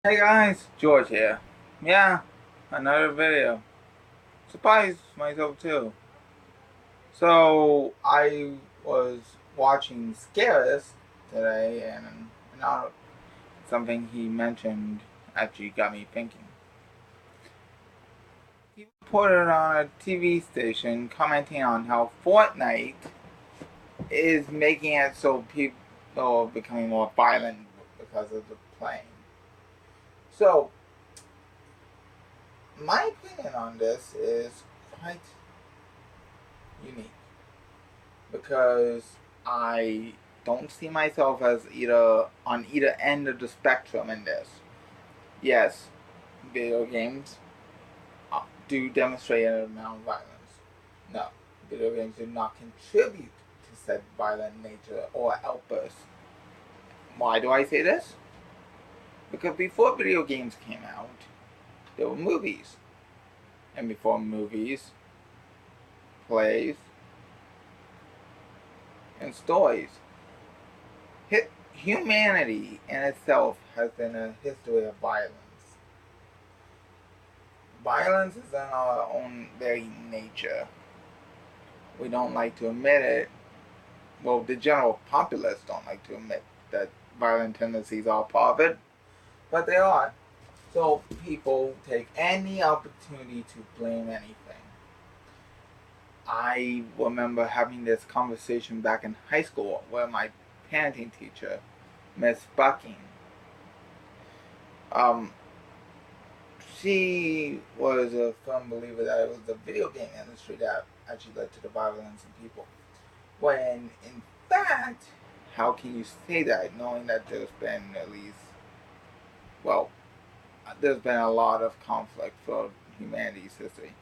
Hey guys, George here. Yeah, another video. Surprised myself too. So I was watching Scarus today, and now something he mentioned actually got me thinking. He reported on a TV station commenting on how Fortnite is making it so people are becoming more violent because of the playing. So my opinion on this is quite unique because I don't see myself as either on either end of the spectrum in this. Yes, video games do demonstrate an amount of violence. No, video games do not contribute to said violent nature or outbursts. Why do I say this? Because before video games came out, there were movies. And before movies, plays, and stories. Humanity in itself has been a history of violence. Violence is in our own very nature. We don't like to admit it. Well, the general populace don't like to admit that violent tendencies are part of it, but they are. So people take any opportunity to blame anything. I remember having this conversation back in high school where my parenting teacher, Miss Bucking, um, she was a firm believer that it was the video game industry that actually led to the violence in people. When in fact, how can you say that knowing that there's been at least, well, there's been a lot of conflict for humanity's history.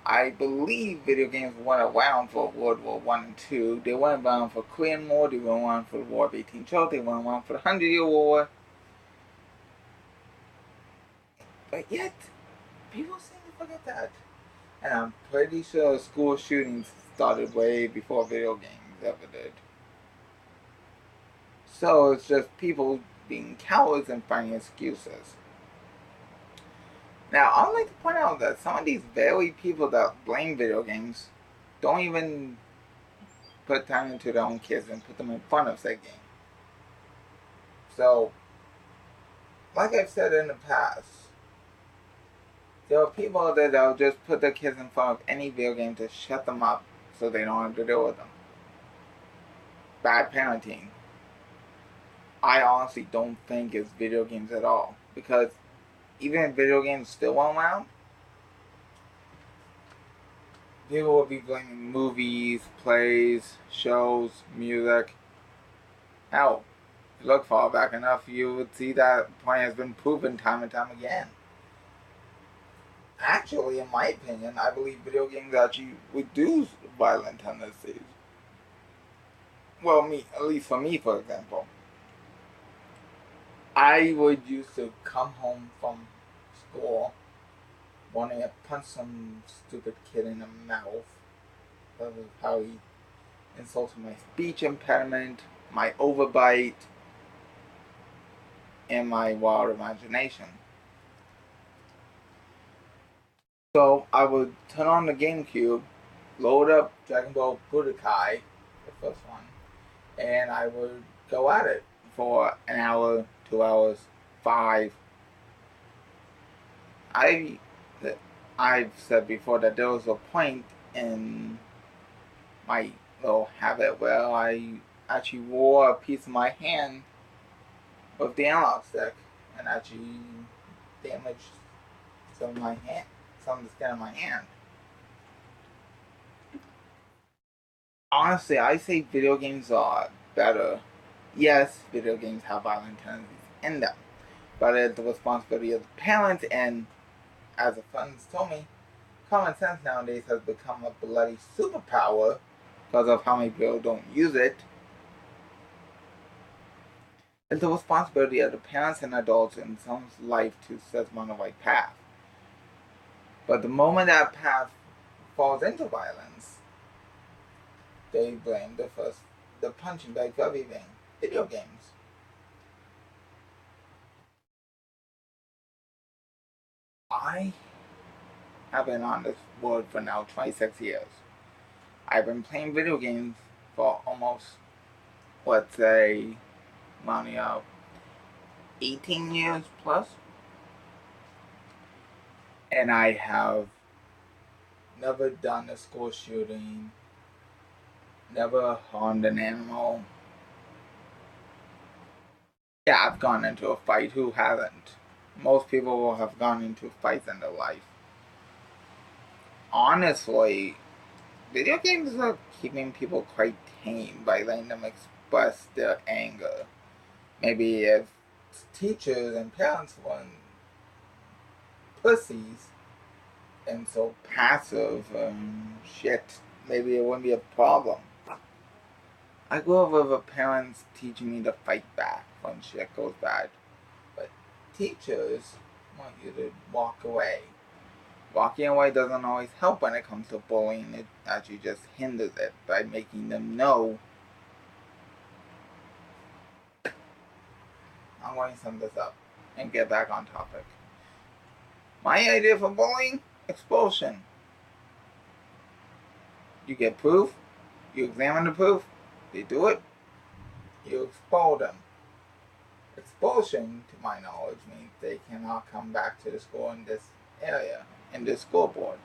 I believe video games weren't around for World War One and Two. They weren't around for Korean War. They weren't around for the War of 1812. They weren't around for the 100-Year War. But yet, people seem to forget that. And I'm pretty sure school shootings started way before video games ever did. So it's just people being cowards and finding excuses. Now, I'd like to point out that some of these very people that blame video games don't even put time into their own kids and put them in front of said game. So, like I've said in the past, there are people out there that'll just put their kids in front of any video game to shut them up so they don't have to deal with them. Bad parenting. I honestly don't think it's video games at all. Because even if video games still weren't around, people would be blaming movies, plays, shows, music. Hell, if you look far back enough, you would see that point has been proven time and time again. Actually, in my opinion, I believe video games actually reduce violent tendencies. Well, at least for me, for example. I would used to come home from school wanting to punch some stupid kid in the mouth because of how he insulted my speech impairment, my overbite, and my wild imagination. So I would turn on the GameCube, load up Dragon Ball Budokai, the first one, and I would go at it for an hour, 2 hours, five. I, I've said before that there was a point in my little habit where I actually wore a piece of my hand with the analog stick and actually damaged some of my hand, some of the skin of my hand. Honestly, I say video games are better. Yes, video games have violent tendencies in them, but it's the responsibility of the parents. And as the friends told me, common sense nowadays has become a bloody superpower because of how many people don't use it. It's the responsibility of the parents and adults in someone's life to set them on the right path. But the moment that path falls into violence, they blame the punching bag for everything. Video games. I have been on this world for now 26 years. I've been playing video games for almost, let's say, money of 18 years plus. And I have never done a school shooting, never harmed an animal. Yeah, I've gone into a fight. Who hasn't? Most people will have gone into fights in their life. Honestly, video games are keeping people quite tame by letting them express their anger. Maybe if teachers and parents weren't pussies and so passive and shit, maybe it wouldn't be a problem. I grew up with parents teaching me to fight back when shit goes bad, but teachers want you to walk away. Walking away doesn't always help when it comes to bullying. It actually just hinders it by making them know. I'm going to sum this up and get back on topic. My idea for bullying? Expulsion. You get proof, you examine the proof, they do it, you expel them. Expulsion, to my knowledge, means they cannot come back to the school in this area, in this school board,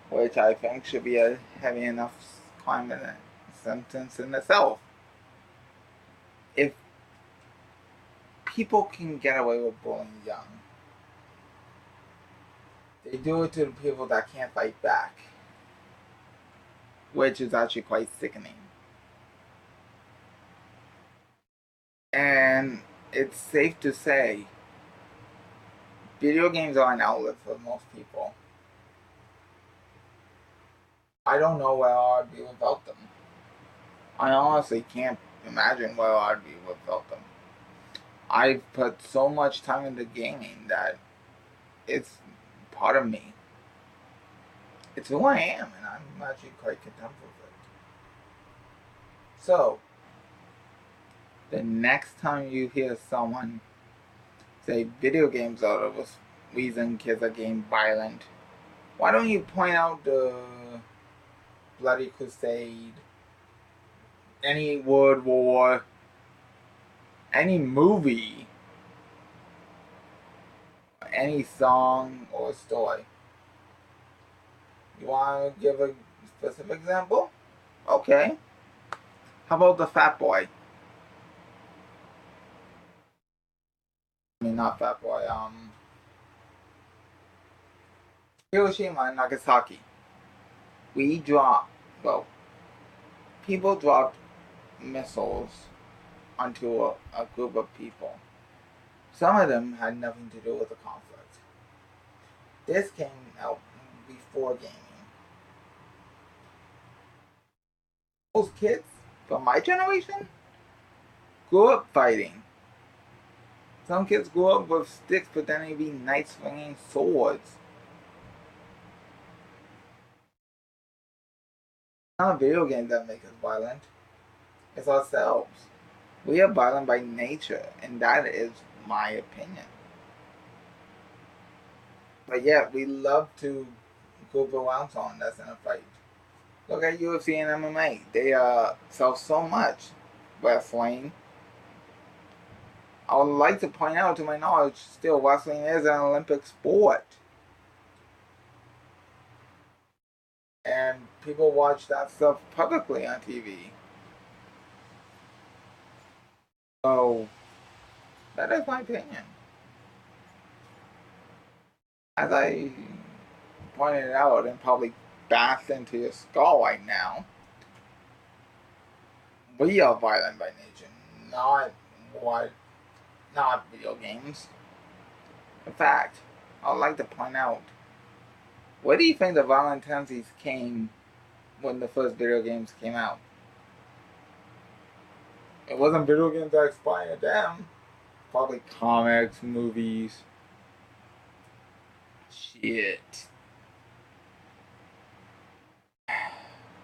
which I think should be a heavy enough crime in a sentence in itself. If people can get away with bullying young, they do it to the people that can't fight back, which is actually quite sickening. And it's safe to say video games are an outlet for most people. I don't know where I'd be without them. I honestly can't imagine where I'd be without them. I've put so much time into gaming that it's part of me. It's who I am, and I'm actually quite content with it. So, the next time you hear someone say video games are the reason kids are getting violent, why don't you point out the Bloody Crusade, any World War, any movie, any song or story? You want to give a specific example? Okay. How about the Fat Boy? I mean, not Fat Boy. Hiroshima and Nagasaki. We dropped. Well, people dropped missiles onto a group of people. Some of them had nothing to do with the conflict. This came out before gaming. Those kids from my generation grew up fighting. Some kids grew up with sticks pretending to be knights swinging swords. It's not video games that make us violent. It's ourselves. We are violent by nature, and that is my opinion. But yet, we love to group around someone that's in a fight. Look at UFC and MMA. They sell so much. Wrestling. I would like to point out, to my knowledge, still wrestling is an Olympic sport. And people watch that stuff publicly on TV. So, that is my opinion. As I pointed out and probably bashed into your skull right now, we are violent by nature, not video games. In fact, I would like to point out, where do you think the violent tendencies came when the first video games came out? It wasn't video games that inspired them. Probably comics, movies. Shit.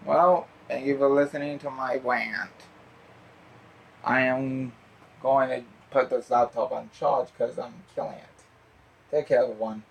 Well, thank you for listening to my rant. I am going to put this laptop on charge because I'm killing it. Take care, everyone.